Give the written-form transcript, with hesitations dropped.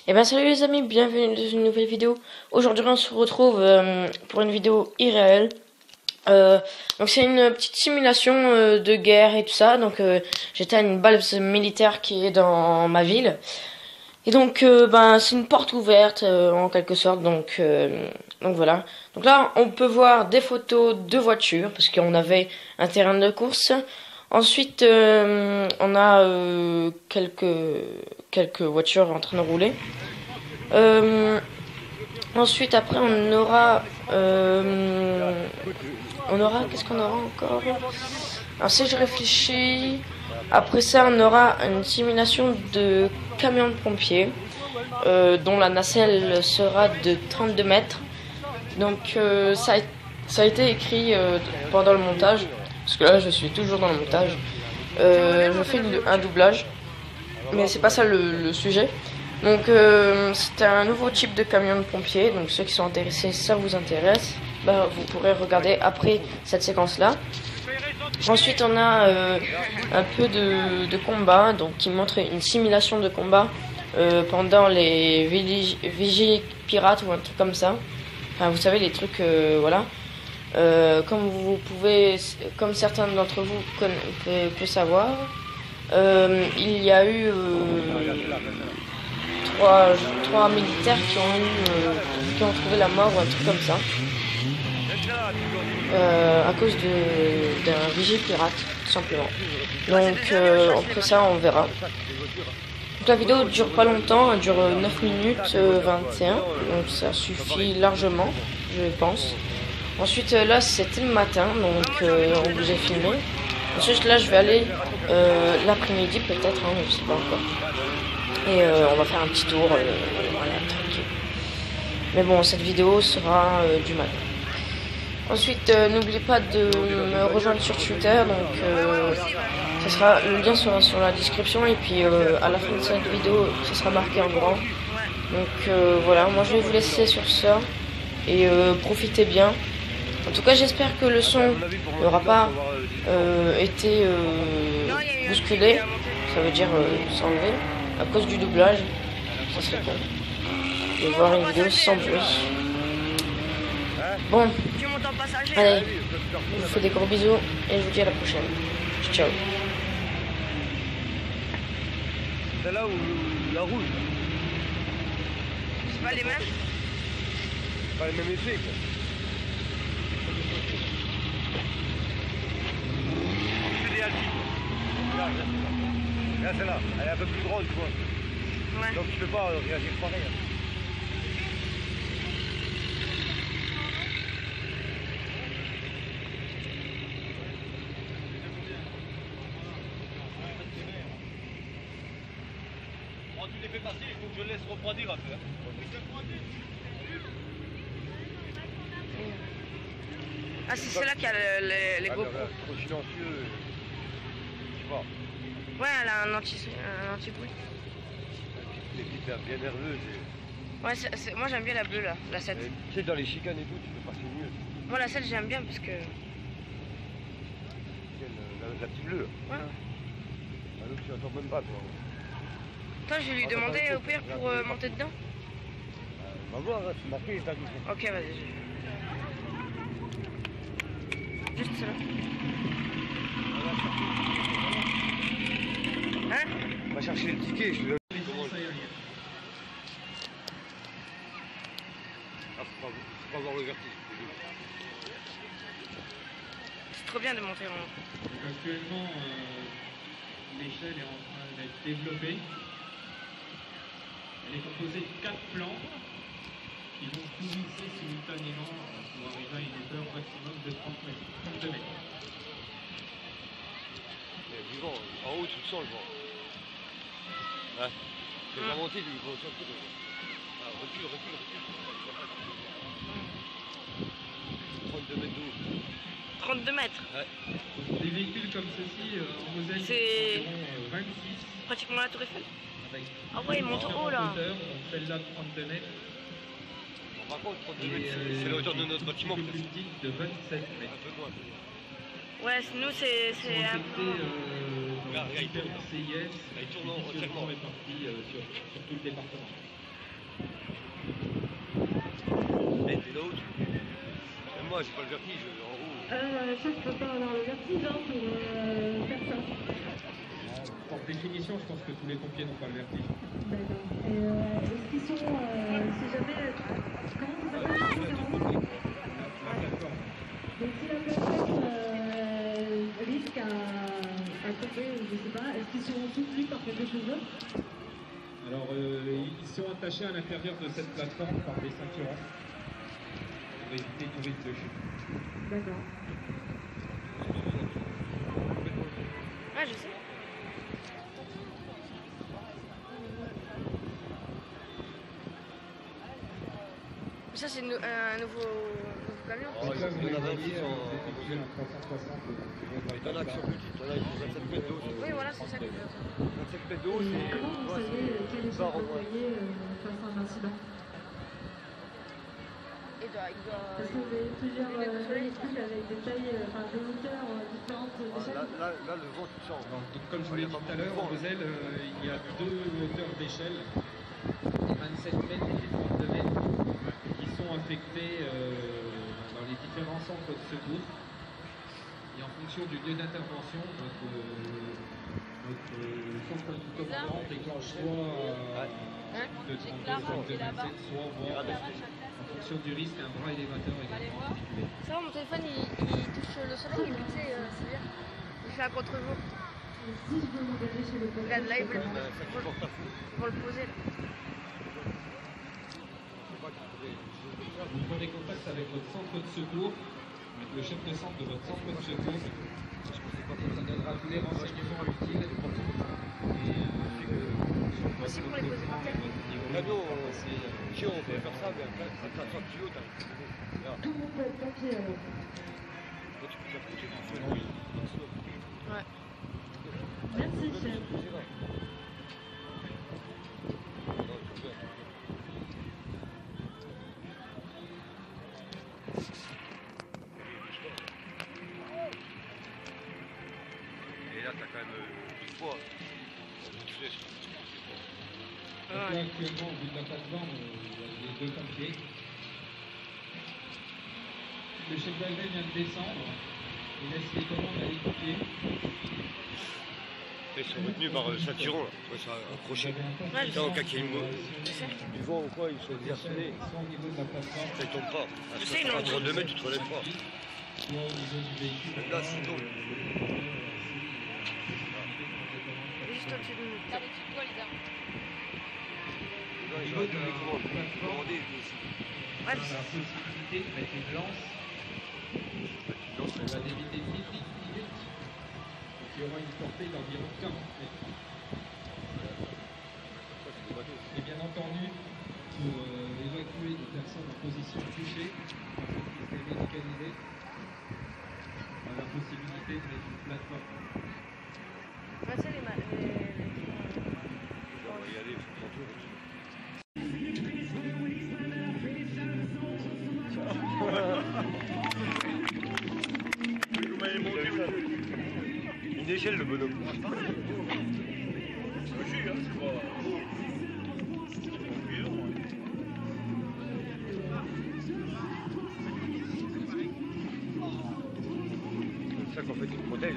Et ben salut les amis, bienvenue dans une nouvelle vidéo. Aujourd'hui on se retrouve pour une vidéo irréelle. Donc c'est une petite simulation de guerre et tout ça. Donc j'étais à une base militaire qui est dans ma ville. Et donc c'est une porte ouverte en quelque sorte. Donc voilà. Donc là on peut voir des photos de voitures parce qu'on avait un terrain de course. Ensuite, on a quelques voitures en train de rouler. Ensuite, après, on aura qu'est-ce qu'on aura encore? Alors, si je réfléchis, après ça, on aura une simulation de camion de pompiers, dont la nacelle sera de 32 mètres. Donc, ça a été écrit pendant le montage. Parce que là, je suis toujours dans le montage. Je fais un doublage. Mais c'est pas ça le sujet. Donc, c'est un nouveau type de camion de pompier. Donc, ceux qui sont intéressés, ça vous intéresse. Vous pourrez regarder après cette séquence-là. Ensuite, on a un peu de combat. Donc, qui montre une simulation de combat pendant les vigies pirates ou un truc comme ça. Enfin, vous savez, les trucs, voilà. Comme certains d'entre vous peuvent savoir, il y a eu trois militaires qui ont trouvé la mort ou un truc comme ça, à cause d'un vigile pirate, tout simplement. Donc après ça, on verra. Donc, la vidéo dure pas longtemps, elle dure 9 minutes 21, donc ça suffit largement, je pense. Ensuite, là, c'était le matin, donc on vous a filmé. Ensuite, là, je vais aller l'après-midi, peut-être, hein, je sais pas encore. Et on va faire un petit tour, voilà, tranquille. Mais bon, cette vidéo sera du matin. Ensuite, n'oubliez pas de me rejoindre sur Twitter, donc le lien sera sur la description. Et puis, à la fin de cette vidéo, ça sera marqué en grand. Donc voilà, moi, je vais vous laisser sur ça. Et profitez bien. En tout cas, j'espère que le son n'aura pas été bousculé. Ça veut dire s'enlever à cause du doublage. Ça serait con de voir une vidéo sans bruit. Bon, allez, je vous fais des gros bisous et je vous dis à la prochaine. Ciao. Celle-là ou la rouge? C'est pas les mêmes? Pas le même effet, quoi. Là, celle-là, elle est un peu plus grande, tu vois. Ouais. Donc tu peux pas réagir pareil. Quand tu les fais passer, il faut que je laisse refroidir un peu. Ah, c'est celle-là qui a les gros. Trop silencieux. Tu vois. Ouais, elle a un anti-bruit. Les petites bien nerveuses. Ouais, moi j'aime bien la bleue là, la 7. Tu sais, dans les chicanes et tout, tu peux passer mieux. Moi la 7 j'aime bien parce que. La petite bleue. Ouais. Ah, donc tu n'entends même pas, toi. Attends, je vais lui demander au pire pour monter dedans. On va voir, hein, c'est marqué, t'as vu. Ok, vas-y. Juste celle-là. Hein? On va chercher le ticket, je te donne. Ah, faut pas voir le vertige. C'est trop bien de monter en haut. Actuellement, l'échelle est en train d'être développée. Elle est composée de 4 plans qui vont tout visser simultanément pour arriver à une hauteur maximum de 32 mètres. Mais du vent, en haut tu le sens le vent. Ouais. C'est la montée du vent, surtout. Ah, recule. 32 mètres de haut. 32 mètres. Ouais. Des véhicules comme ceci, en Moselle, C'est environ 26. pratiquement la tour Eiffel. Avec Ah ouais, il monte en haut là. hauteur, celle-là 32 mètres. Bon, par contre, 32 mètres, c'est la hauteur de notre bâtiment. Un peu plus petite de 27 mètres. Un peu loin. Ouais, nous c'est un peu. Regarde, il tourne. CIS, Il tourne entièrement. répartis sur tout le département. Mais t'es là-haut, même moi j'ai pas le vertige en haut. Ça, je peux pas avoir le vertige hein, pour faire ça. Par définition, je pense que tous les pompiers n'ont pas le vertige. D'accord. Et est-ce qu'ils sont, si jamais, comment ça s'appelle La plateforme. donc si la plateforme risque à tomber, je sais pas, est-ce qu'ils sont soutenus par quelque chose d'autre? Alors, ils sont attachés à l'intérieur de cette plateforme par des ceintures pour éviter tout risque de chute. D'accord. Ouais, je sais. Mais ça, c'est un nouveau camion. Oh, il y en a qui sont effectués en 360. Il y en a qui sont petites, il y en a qui font 27 mètres de haut. Oui, voilà, c'est ça que je veux dire. 27 mètres de haut, Et c'est. comment vous ouais, savez quelle c'est échelle barre en vous moins. voyez face à un incident? Il doit... Parce que vous avez plusieurs véhicules avec des tailles, enfin des hauteurs différentes Ah, d'échelle. là, le vent, tu le sens. Alors, donc, comme je vous l'ai dit tout à l'heure, en Moselle, il y a deux hauteurs d'échelle, 27 mètres et 32 mètres, qui sont affectés dans les différents centres de secours. Et en fonction du lieu d'intervention, notre centre de commandant déclenche soit de 32, soit de 27, soit voire en fonction du risque, un bras élévateur également articulé. Ça va, mon téléphone, il touche le soleil, tu sais, c'est bien. Il fait un contre-jour. Et si je veux m'engager chez le Regarde, là, ils pompier, veulent Ça qui porte à fou. ils vont le poser, là. Je sais pas qui pourrait- Vous prenez contact avec votre centre de secours, avec le chef de centre de votre centre de secours. Ça donnera tous les renseignements utiles. Et Merci pour les poser par terre. Camion, si on peut faire ça, mais à 400 kg, t'as là, tout le monde peut être pompier alors. là, tu peux faire coucher tout seul. Ouais. Merci chef. Et là, t'as quand même du poids. Donc là, actuellement, au bout de la plateforme, il y a les deux pompiers. Le chef d'ALV vient de descendre. Il laisse les commandes à l'équipier. Ils sont retenus par le ceinturon, là. Ouais, ça a accroché. Ouais, Putain, au cas qu'il y ait Je sais. du vent ou quoi, ils sont désarçonnés. Soit au niveau de la plateforme, Ça, ils tombent pas. Je sais, ils l'ont À 32 mètres, tu te relèves pas. soit au niveau du véhicule. Là, c'est long. Juste au-dessus de nous. Là, ils ont donné commande. Commandé, Ouais, On a la possibilité de mettre une lance. Elle va débiter 1000 litres minutes. Donc il y aura une portée d'environ 40 mètres. Et bien entendu, pour évacuer des personnes en position touchée, afin qu'ils soient médicalisés, on a la possibilité de mettre une plateforme. Ouais, c'est les on va y aller, il faut prendre tout. Une échelle, le bonhomme. C'est ça qu'en fait, il me protège.